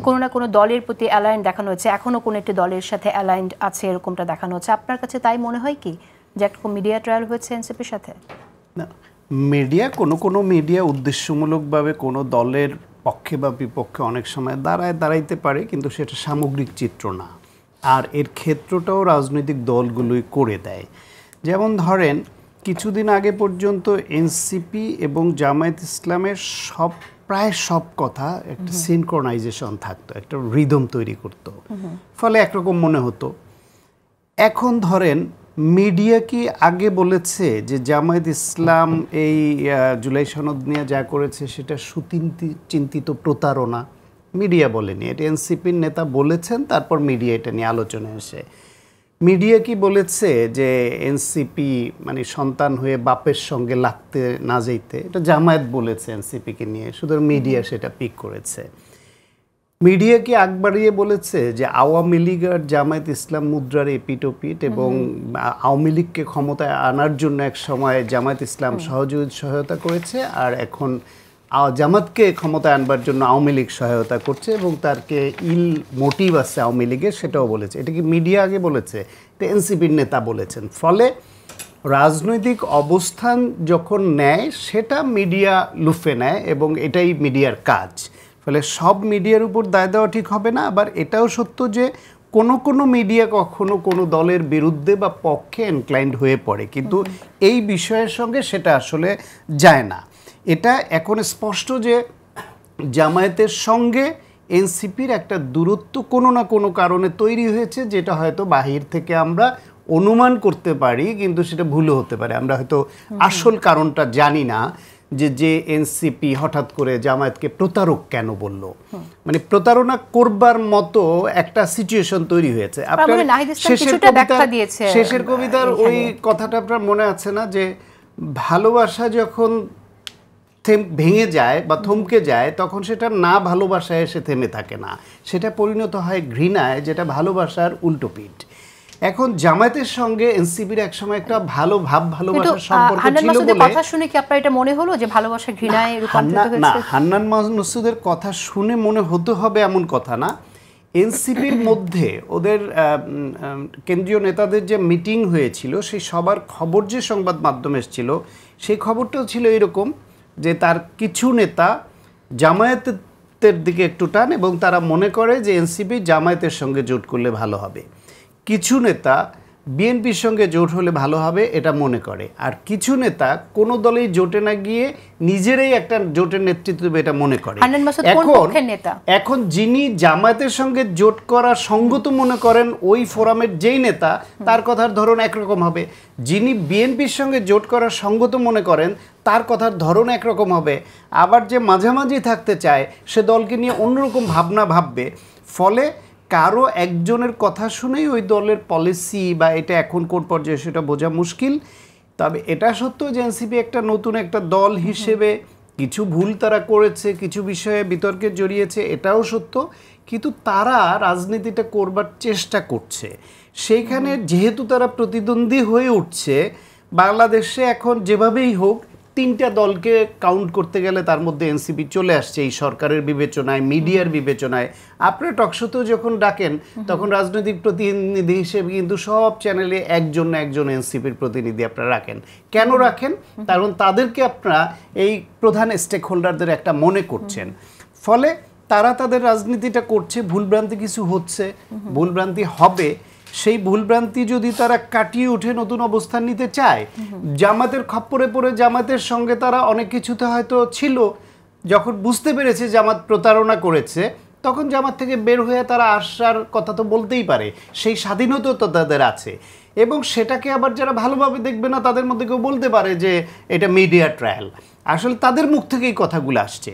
কোনো না কোনো দলের প্রতি অ্যালাইন্ড দেখানো হচ্ছে, এখনো কোনো একটি দলের সাথে অ্যালাইন্ড আছে এরকমটা দেখানো হচ্ছে। আপনার কাছে তাই মনে হয় কি যে একটা মিডিয়া ট্রায়াল হয়েছে এনসিপির সাথে? না, মিডিয়া কোনো মিডিয়া উদ্দেশ্যমূলকভাবে কোনো দলের পক্ষে বা বিপক্ষে অনেক সময় দাঁড়াইতে পারে, কিন্তু সেটা সামগ্রিক চিত্র না। আর এর ক্ষেত্রটাও রাজনৈতিক দলগুলোই করে দেয়। যেমন ধরেন কিছুদিন আগে পর্যন্ত এনসিপি এবং জামায়াত ইসলামের প্রায় সব কথা একটা সিনক্রোনাইজেশন থাকতো, একটা রিদম তৈরি করতো, ফলে একরকম মনে হতো। এখন ধরেন মিডিয়া কি আগে বলেছে যে জামায়াত ইসলাম এই জুলাই সনদ নিয়ে যা করেছে সেটা সুচিন্তিত প্রতারণা? মিডিয়া বলেনি, এটা এনসিপির নেতা বলেছেন, তারপর মিডিয়া এটা নিয়ে আলোচনায় এসে। মিডিয়া কি বলেছে যে এনসিপি মানে সন্তান হয়ে বাপের সঙ্গে লাগতে না যেতে? এটা জামায়াত বলেছে এনসিপিকে নিয়ে, শুধু মিডিয়া সেটা পিক করেছে। মিডিয়া কি আগ বাড়িয়ে বলেছে যে আওয়ামী লীগ আর জামায়াত ইসলাম মুদ্রার এপিটোপিট, এবং আওয়ামী লীগকে ক্ষমতায় আনার জন্য এক সময় জামায়াত ইসলাম সহায়তা করেছে, আর এখন জামাতকে ক্ষমতায় আনবার জন্য আওয়ামী লীগ সহায়তা করছে, এবং তারকে মোটিভ আছে আওয়ামী লীগের, সেটাও বলেছে। এটা কি মিডিয়া আগে বলেছে? এটা এনসিপির নেতা বলেছেন। ফলে রাজনৈতিক অবস্থান যখন নেয় সেটা মিডিয়া লুফে নেয়, এবং এটাই মিডিয়ার কাজ। ফলে সব মিডিয়ার উপর দায় দেওয়া ঠিক হবে না। আবার এটাও সত্য যে কোনো মিডিয়া কখনো কোনো দলের বিরুদ্ধে বা পক্ষে ইনক্লাইন্ড হয়ে পড়ে, কিন্তু এই বিষয়ের সঙ্গে সেটা আসলে যায় না। এটা এখন স্পষ্ট যে জামায়াতের সঙ্গে এনসিপির একটা দূরত্ব কোনো না কোনো কারণে তৈরি হয়েছে, যেটা হয়তো বাহির থেকে আমরা অনুমান করতে পারি, কিন্তু সেটা ভুলও হতে পারে। আমরা হয়তো আসল কারণটা জানি না, যে এনসিপি হঠাৎ করে জামায়াতকে প্রতারক কেন বলল। মানে প্রতারণা করবার মতো একটা সিচুয়েশন তৈরি হয়েছে। আপনার শেষের কবিতার ওই কথাটা আপনার মনে আছে না, যে ভালোবাসা যখন ভেঙে যায় বা থমকে যায়, তখন সেটা না ভালোবাসায় এসে থেমে থাকে না, সেটা পরিণত হয় ঘৃণায়, যেটা ভালোবাসার উল্টোপিঠ। এখন জামায়াতের সঙ্গে এনসিপির একসময় একটা ভালোবাসার সম্পর্ক ছিল বলে কথা শুনে কি আপনার এটা মনে হলো যে ভালোবাসা ঘৃণায় রূপান্তরিত হয়েছে? না, হান্নান মাসুদের কথা শুনে মনে হতে হবে এমন কথা না। এনসিপির মধ্যে ওদের কেন্দ্রীয় নেতাদের যে মিটিং হয়েছিল, সেই সবার খবর যে সংবাদ মাধ্যমে এসেছিল, সেই খবরটাও ছিল এরকম যে তার কিছু নেতা জামায়াতের দিকে একটু টান, এবং তারা মনে করে যে এনসিপি জামায়াতের সঙ্গে জোট করলে ভালো হবে। কিছু নেতা বিএনপির সঙ্গে জোট হলে ভালো হবে এটা মনে করে, আর কিছু নেতা কোনো দলেই জোটে না গিয়ে নিজেরাই একটা জোটের নেতৃত্ব দেবে এটা মনে করে। এখন যিনি জামায়াতের সঙ্গে জোট করার সঙ্গত মনে করেন ওই ফোরামের যেই নেতা, তার কথার ধরন একরকম হবে। যিনি বিএনপির সঙ্গে জোট করার সঙ্গত মনে করেন, তার কথার ধরন একরকম হবে। আবার যে মাঝামাঝি থাকতে চায়, সে দলকে নিয়ে অন্যরকম ভাবনা ভাববে। ফলে কারো একজনের কথা শুনেই ওই দলের পলিসি বা এটা এখন কোন পর্যায়ে সেটা বোঝা মুশকিল। তবে এটা সত্য যে এনসিপি একটা নতুন একটা দল হিসেবে কিছু ভুল তারা করেছে, কিছু বিষয়ে বিতর্কে জড়িয়েছে, এটাও সত্য। কিন্তু তারা রাজনীতিটা করবার চেষ্টা করছে। সেইখানে যেহেতু তারা প্রতিদ্বন্দ্বী হয়ে উঠছে, বাংলাদেশে এখন যেভাবেই হোক তিনটা দলকে কাউন্ট করতে গেলে তার মধ্যে এনসিপি চলে আসছে এই সরকারের বিবেচনায়, মিডিয়ার বিবেচনায়। আপনারা টকশোতেও যখন ডাকেন, তখন রাজনৈতিক প্রতিনিধি হিসেবে কিন্তু সব চ্যানেলে একজন না একজন এনসিপির প্রতিনিধি আপনারা রাখেন। কেন রাখেন? কারণ তাদেরকে আপনারা এই প্রধান স্টেক হোল্ডারদের একটা মনে করছেন। ফলে তারা তাদের রাজনীতিটা করছে, ভুলভ্রান্তি কিছু হচ্ছে, ভুলভ্রান্তি হবে। সেই ভুলভ্রান্তি যদি তারা কাটিয়ে উঠে নতুন অবস্থান নিতে চায়, জামাতের খপ্পরে পড়ে জামাতের সঙ্গে তারা অনেক কিছুতে হয়তো ছিল, যখন বুঝতে পেরেছে জামাত প্রতারণা করেছে, তখন জামাত থেকে বের হয়ে তারা আসার কথা তো বলতেই পারে, সেই স্বাধীনতা তো তাদের আছে। এবং সেটাকে আবার যারা ভালোভাবে দেখবে না, তাদের মধ্যে কেউ বলতে পারে যে এটা মিডিয়া ট্রায়াল। আসলে তাদের মুখ থেকেই কথাগুলো আসছে।